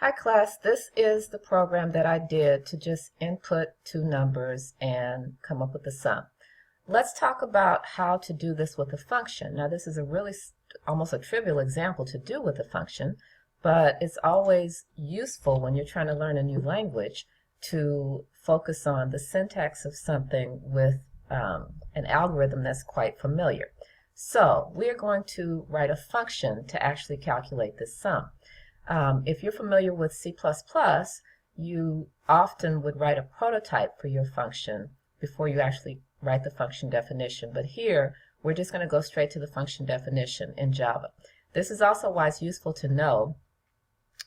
Hi class, this is the program that I did to just input two numbers and come up with the sum. Let's talk about how to do this with a function. Now this is a really almost a trivial example to do with a function, but it's always useful when you're trying to learn a new language to focus on the syntax of something with an algorithm that's quite familiar. So we are going to write a function to actually calculate this sum. If you're familiar with C++, you often would write a prototype for your function before you actually write the function definition. But here, we're just going to go straight to the function definition in Java. This is also why it's useful to know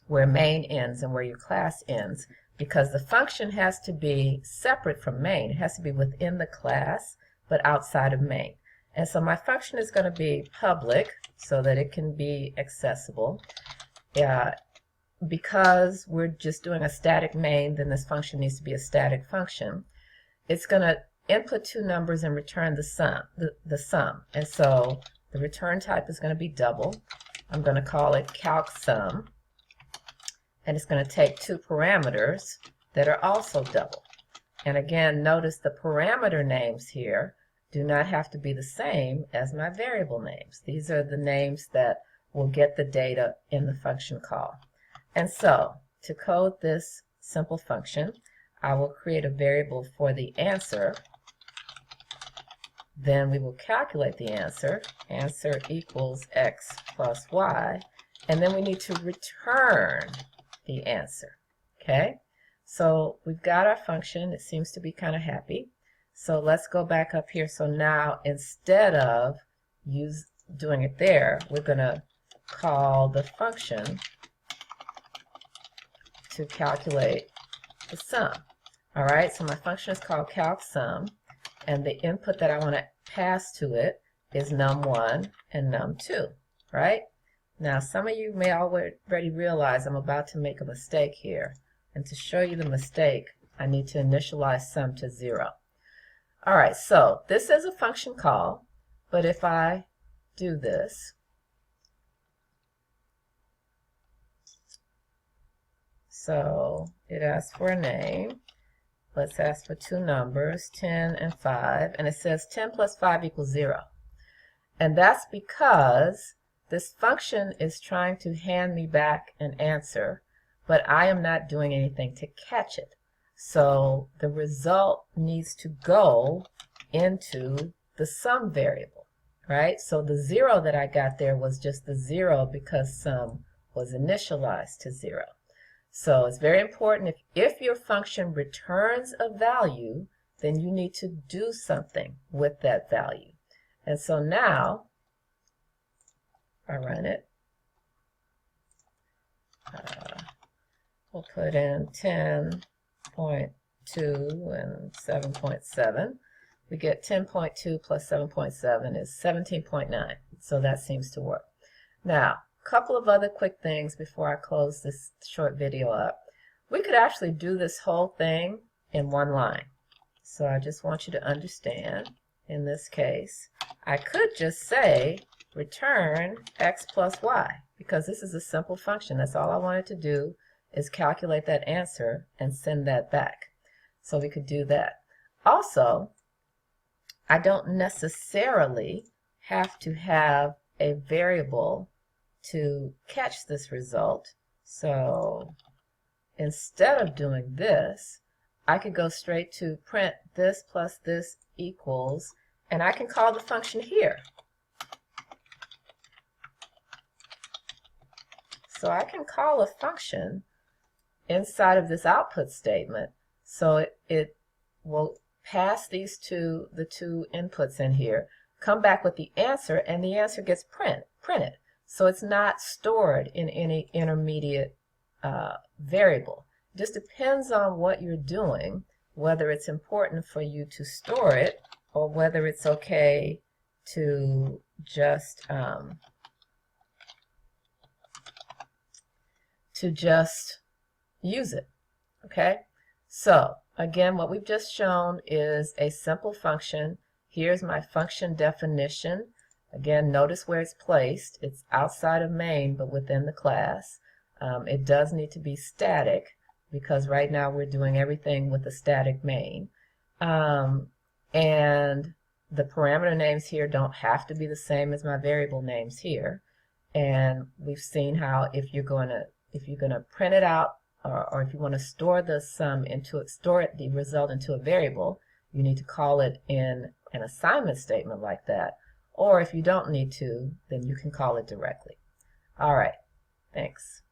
where main ends and where your class ends, because the function has to be separate from main. It has to be within the class, but outside of main. And so my function is going to be public so that it can be accessible. Because we're just doing a static main, then this function needs to be a static function. It's going to input two numbers and return the sum. And so the return type is going to be double. I'm going to call it calcsum. And it's going to take two parameters that are also double. And again, notice the parameter names here do not have to be the same as my variable names. These are the names that will get the data in the function call. And so, to code this simple function, I will create a variable for the answer. Then we will calculate the answer. Answer equals x plus y. And then we need to return the answer. Okay? So we've got our function. It seems to be kind of happy. So let's go back up here. So now instead of doing it there, we're going to call the function to calculate the sum. All right, so my function is called calcsum, and the input that I want to pass to it is num1 and num2, right? Now, some of you may already realize I'm about to make a mistake here, and to show you the mistake, I need to initialize sum to 0. All right, so this is a function call, but if I do this, so it asks for a name. Let's ask for two numbers, 10 and 5, and it says 10 plus 5 equals 0. And that's because this function is trying to hand me back an answer, but I am not doing anything to catch it. So the result needs to go into the sum variable, right? So the 0 that I got there was just the 0 because sum was initialized to 0. So it's very important, if your function returns a value, then you need to do something with that value. And so now, I run it. We'll put in 10.2 and 7.7. We get 10.2 plus 7.7 is 17.9. So that seems to work. Now, a couple of other quick things before I close this short video up. We could actually do this whole thing in one line. So I just want you to understand, in this case, I could just say return x plus y, because this is a simple function. That's all I wanted to do, is calculate that answer and send that back. So we could do that. Also, I don't necessarily have to have a variable to catch this result. So instead of doing this, I could go straight to print this plus this equals, and I can call the function here. So I can call a function inside of this output statement, so it will pass the two inputs in here, come back with the answer, and the answer gets printed. So it's not stored in any intermediate variable. It just depends on what you're doing, whether it's important for you to store it or whether it's okay to just use it. Okay? So again, what we've just shown is a simple function. Here's my function definition. Again, notice where it's placed. It's outside of main, but within the class. It does need to be static because right now we're doing everything with a static main. And the parameter names here don't have to be the same as my variable names here. And we've seen how if you're going to print it out, or if you want to store the sum the result into a variable, you need to call it in an assignment statement like that. Or if you don't need to, then you can call it directly. All right, thanks.